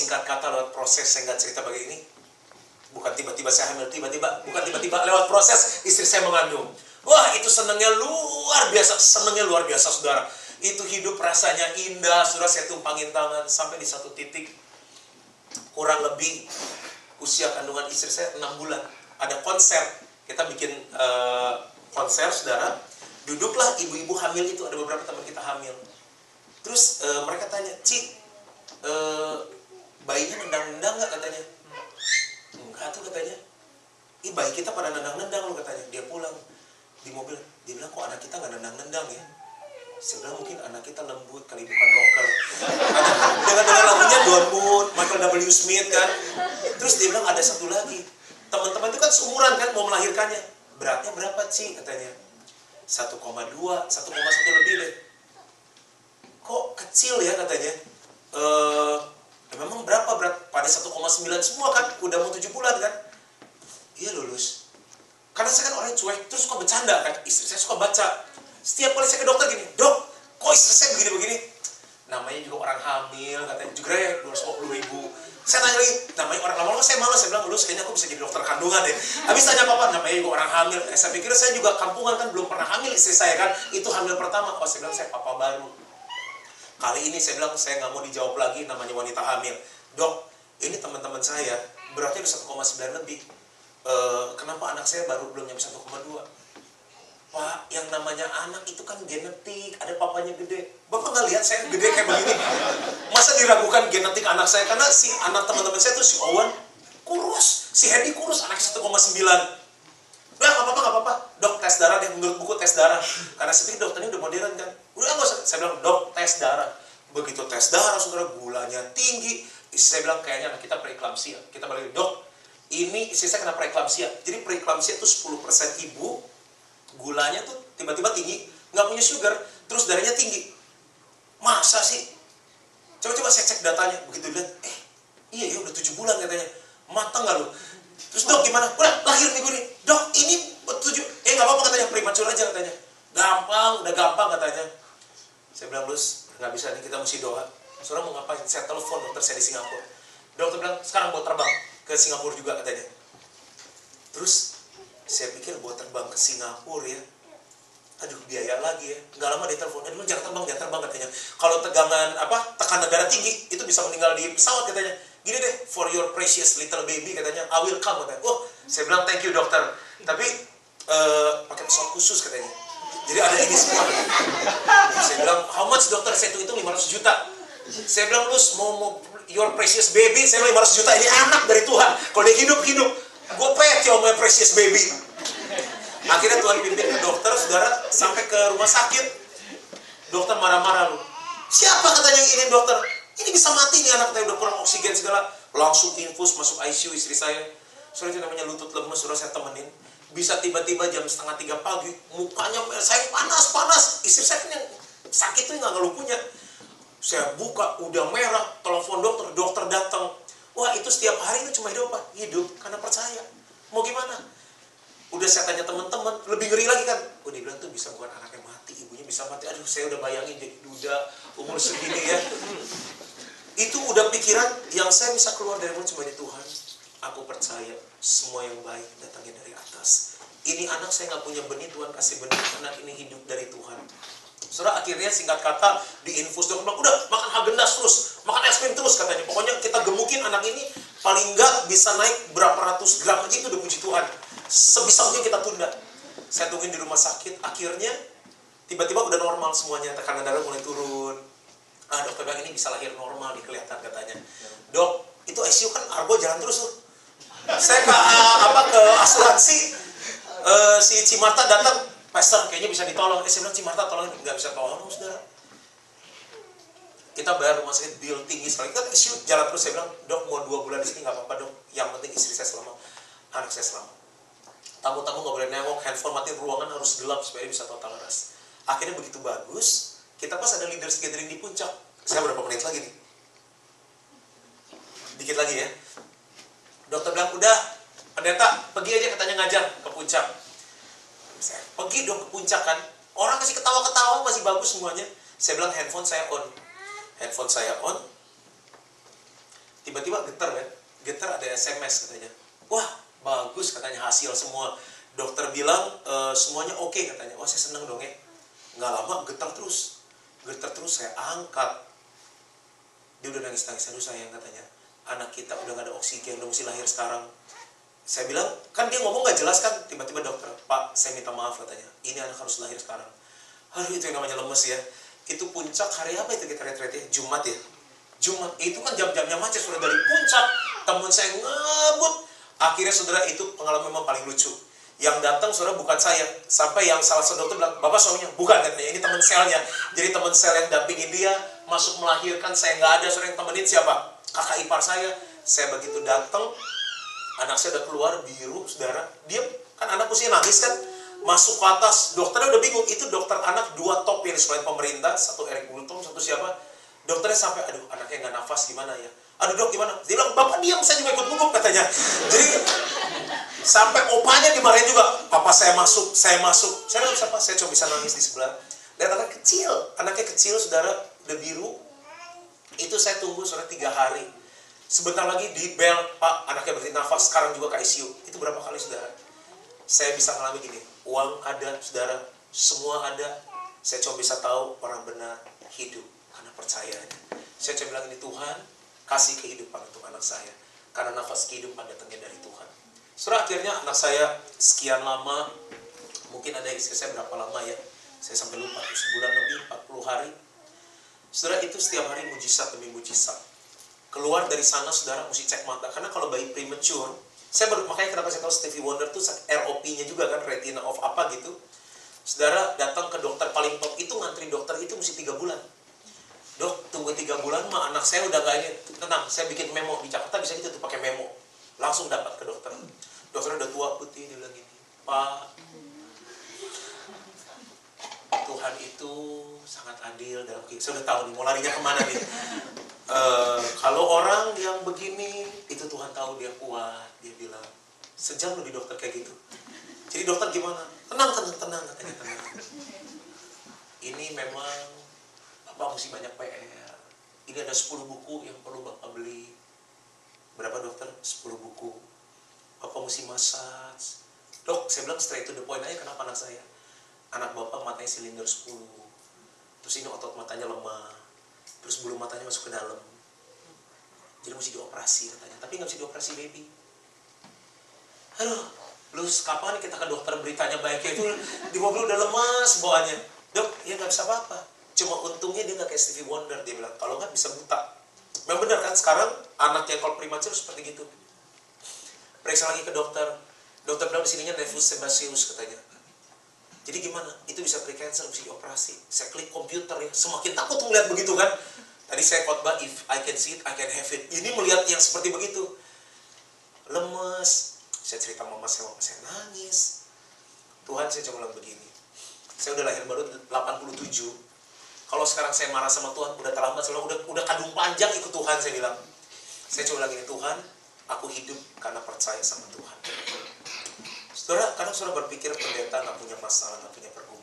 singkat kata lewat proses, saya nggak cerita begini. Bukan tiba-tiba saya hamil, bukan tiba-tiba lewat proses istri saya mengandung. Wah, itu senangnya luar biasa, saudara. Itu hidup rasanya indah, saudara. Saya tumpangin tangan sampai di satu titik, kurang lebih usia kandungan istri saya 6 bulan. Ada konser, kita bikin konser, saudara. Duduklah ibu-ibu hamil itu, ada beberapa teman kita hamil. Terus mereka tanya, Ci, bayinya nendang-nendang nggak katanya? Enggak tuh katanya. Ih, bayi kita pada nendang-nendang loh katanya. Dia pulang di mobil, dia bilang, kok anak kita nggak nendang-nendang ya? Saya bilang, mungkin anak kita lembut kali, bukan rocker. Dengan lagunya Don Moon, Michael W. Smith kan. Terus dia bilang, ada satu lagi. Teman-teman itu kan seumuran kan, mau melahirkannya. Beratnya berapa, Ci? Katanya 1,2, 1,1 lebih deh. Kok kecil ya katanya? Memang berapa berat? Pada 1,9 semua kan, udah mau 7 bulan kan? Iya lulus. Karena saya kan orang cuek, terus suka bercanda kan. Istri saya suka baca. Setiap kali saya ke dokter gini, dok, kok istri saya begini-begini? Namanya juga orang hamil, katanya jegrek 250.000. Saya tanya lagi, namanya orang lama-lama saya malas, saya bilang, lulus kayaknya aku bisa jadi dokter kandungan deh. Habis tanya apa, namanya juga orang hamil. Saya pikir saya juga kampungan kan, belum pernah hamil istri saya kan. Itu hamil pertama. Oh, saya bilang saya papa baru. Kali ini saya bilang, saya nggak mau dijawab lagi namanya wanita hamil. Dok, ini teman-teman saya, beratnya udah 1,9 lebih. Kenapa anak saya baru belum nyampe 1,2? Pak, yang namanya anak itu kan genetik, ada papanya gede. Bapak nggak lihat saya gede kayak begini? Masa diragukan genetik anak saya? Karena si anak teman-teman saya tuh si Owen kurus, si Hendy kurus, anaknya 1,9. Udah, nggak apa-apa. Dok, tes darah deh, menurut buku tes darah. Karena saya pikir dokternya udah modern kan. Udah, nggak usah. Saya bilang, dok, tes darah. Begitu tes darah, saudara, gulanya tinggi. Istri saya bilang, kayaknya anak kita preeklamsia. Kita balik, dok, ini istri saya kena preeklamsia. Jadi preeklamsia itu 10% ibu, gulanya tuh tiba-tiba tinggi, nggak punya sugar, terus darahnya tinggi. Masa sih? Coba-coba saya cek datanya. Begitu dilihat, iya ya udah 7 bulan katanya. Matang nggak lu? Terus dok gimana? Udah lahir minggu ini. Dok ini 7, nggak apa-apa katanya, prematur aja katanya. Gampang, udah gampang katanya. Saya bilang, Lus, nggak bisa nih, kita mesti doa. Saudara mau ngapain? Saya telepon dokter saya di Singapura. Dokter bilang, sekarang mau terbang ke Singapura juga katanya. Terus saya pikir buat terbang ke Singapura ya, aduh biaya lagi ya. Nggak lama dia telepon, aduh jangan terbang katanya. Kalau tekanan darah tinggi, itu bisa meninggal di pesawat katanya. Gini deh, for your precious little baby katanya, I will come katanya. Oh, saya bilang thank you dokter, tapi pakai pesawat khusus katanya. Jadi ada ini semua. Saya bilang, how much dokter? Saya hitung 500 juta. Saya bilang, lu mau your precious baby, saya bilang 500 juta, ini anak dari Tuhan. Kalau dia hidup, gue pecah sama precious baby. Akhirnya Tuhan pimpin ke dokter, saudara, sampai ke rumah sakit. Dokter marah-marah lu. Siapa katanya yang ini dokter? Ini bisa mati nih anak saya, udah kurang oksigen segala. Langsung infus, masuk ICU istri saya. Saudara, itu namanya lutut lemes, saudara saya temenin. Bisa tiba-tiba jam 2:30 pagi, mukanya saya panas. Istri saya kan yang sakit tuh nggak ngeluh punya. Saya buka, udah merah, telepon dokter datang. Wah, itu setiap hari itu cuma hidup apa? Hidup karena percaya. Mau gimana? Udah saya tanya teman-teman, lebih ngeri lagi kan. Oh, dia bilang tuh bisa bukan anaknya mati, ibunya bisa mati. Aduh, saya udah bayangin jadi duda umur segini ya. Itu udah pikiran yang saya bisa keluar dari mulut cuma di Tuhan. Aku percaya semua yang baik datangnya dari atas. Ini anak saya nggak punya benih, Tuhan kasih benih. Anak ini hidup dari Tuhan. Saudara, akhirnya singkat kata diinfus, dokter bilang, udah makan Häagen-Dazs terus, makan es krim terus katanya. Pokoknya kita gemukin anak ini, paling nggak bisa naik berapa ratus gram aja, itu udah puji Tuhan. Sebisa mungkin kita tunda. Saya tungguin di rumah sakit, akhirnya tiba-tiba udah normal semuanya, tekanan darah mulai turun. Dokter bilang ini bisa lahir normal, nih kelihatan katanya. Dok, itu ICU kan argo jalan terus tuh. Saya ke asuransi, si Cimarta datang, Pastor, kayaknya bisa ditolong. Saya bilang, Cimarta tolong, nggak bisa tolong, saudara. Kita bayar rumah sakit, bill tinggi sekali. Kita ICU jalan terus, saya bilang, dok mau 2 bulan di sini nggak apa-apa dok. Yang penting istri saya selamat, anak saya selamat. Tamu-tamu nggak boleh nengok, handphone matiin, ruangan harus gelap supaya bisa total rest. Akhirnya begitu bagus, kita pas ada leaders gathering di puncak. Saya berapa menit lagi nih? Dikit lagi ya. Dokter bilang, udah, pendeta, pergi aja katanya ngajar ke puncak. Saya pergi dong ke puncak kan. Orang masih ketawa-ketawa, masih bagus semuanya. Saya bilang handphone saya on. Handphone saya on. tiba-tiba getar kan, getar ada SMS katanya. Wah bagus katanya hasil semua. Dokter bilang semuanya oke katanya. Wah saya seneng dong ya. Nggak lama getar terus saya angkat. Dia udah nangis-nangis, aduh sayang katanya, anak kita udah gak ada oksigen, udah mesti lahir sekarang. Saya bilang, kan dia ngomong gak jelas kan, tiba-tiba dokter, Pak saya minta maaf katanya, ini anak harus lahir sekarang. Aduh itu yang namanya lemes ya. Itu puncak hari apa itu kita retret ya? Jumat ya? Jumat, itu kan jam-jamnya macet, sudah dari puncak, teman saya ngebut. Akhirnya saudara itu pengalaman memang paling lucu. Yang datang saudara bukan saya, sampai yang salah satu dokter bilang, bapak suaminya, bukan katanya, ini teman selnya. Jadi teman sel yang dampingin dia, masuk melahirkan, saya nggak ada, saudara yang temenin siapa? Kakak ipar saya. Saya begitu datang, anak saya udah keluar biru, saudara. Dia kan anak usia nangis kan, masuk ke atas, dokternya udah bingung. Itu dokter anak 2 top yang disekolahin pemerintah, satu Eric Bultom, satu siapa? Dokternya sampai, aduh anaknya nggak nafas gimana ya? Aduh dok gimana? Dia bilang, bapak diam, saya juga ikut gugup katanya. Jadi sampai opanya dimarahin juga. Papa saya masuk. Saya bilang siapa? Saya cuma bisa nangis di sebelah. Lihat anak kecil, anaknya kecil saudara, udah biru. Itu saya tunggu saudara 3 hari. Sebentar lagi di bel, Pak anaknya berhenti nafas, sekarang juga ke ICU. Itu berapa kali saudara? Saya bisa mengalami gini, uang ada saudara, semua ada. Saya cuma bisa tahu orang benar hidup karena percaya. Saya cuma bilang ini, Tuhan kasih kehidupan untuk anak saya, karena nafas kehidupan datangnya dari Tuhan. Setelah akhirnya anak saya sekian lama, mungkin ada istri saya berapa lama ya, saya sampai lupa, sebulan lebih, 40 hari. Saudara itu setiap hari mujizat demi mujizat. Keluar dari sana saudara mesti cek mata, karena kalau bayi premature, makanya kenapa saya tahu Stevie Wonder tuh ROP-nya juga kan, retina of apa gitu. Saudara datang ke dokter paling top itu, ngantri dokter itu mesti 3 bulan. Dok, tunggu 3 bulan mah anak saya udah gak ini. Tenang, saya bikin memo. Di Jakarta bisa gitu tuh pakai memo. Langsung dapat ke dokter. Dokter udah tua putih, dia bilang gini, Pak, Tuhan itu sangat adil dalam kehidupan. Saya udah tahu nih, mau larinya kemana nih. Kalau orang yang begini, itu Tuhan tahu dia kuat. Dia bilang, sejam lebih dokter kayak gitu. Jadi dokter gimana? Tenang katanya, tenang. Ini memang Bapak mesti banyak PR. Ini ada 10 buku yang perlu Bapak beli. Berapa dokter? 10 buku. Bapak mesti massage. Dok, saya bilang straight to the point aja, kenapa anak saya? Anak Bapak matanya silinder 10. Terus ini otot matanya lemah. Terus bulu matanya masuk ke dalam. Jadi mesti dioperasi katanya. Tapi nggak bisa dioperasi baby. Aduh, lu kapan kita ke dokter beritanya baiknya itu di mobil udah lemas bawaannya. Dok, ya nggak bisa apa-apa. Cuma untungnya dia nggak kayak Stevie Wonder. Dia bilang, kalau nggak bisa buta. Memang benar kan, sekarang anak yang kalau prematur seperti gitu. Periksa lagi ke dokter. Dokter bilang di sininya nevus sebaceus katanya. Jadi gimana? Itu bisa pre-cancer, bisa dioperasi. Saya klik komputer ya, semakin takut melihat begitu kan. Tadi saya khotbah, if I can see it, I can have it. Ini melihat yang seperti begitu. Lemes. Saya cerita mama saya nangis. Tuhan, saya coba bilang begini. Saya udah lahir baru 87. Kalau sekarang saya marah sama Tuhan, udah terlambat, udah kadung panjang ikut Tuhan, saya bilang. Saya coba lagi, Tuhan, aku hidup karena percaya sama Tuhan. Saudara, kadang saudara berpikir pendeta gak punya masalah, gak punya pergumulan.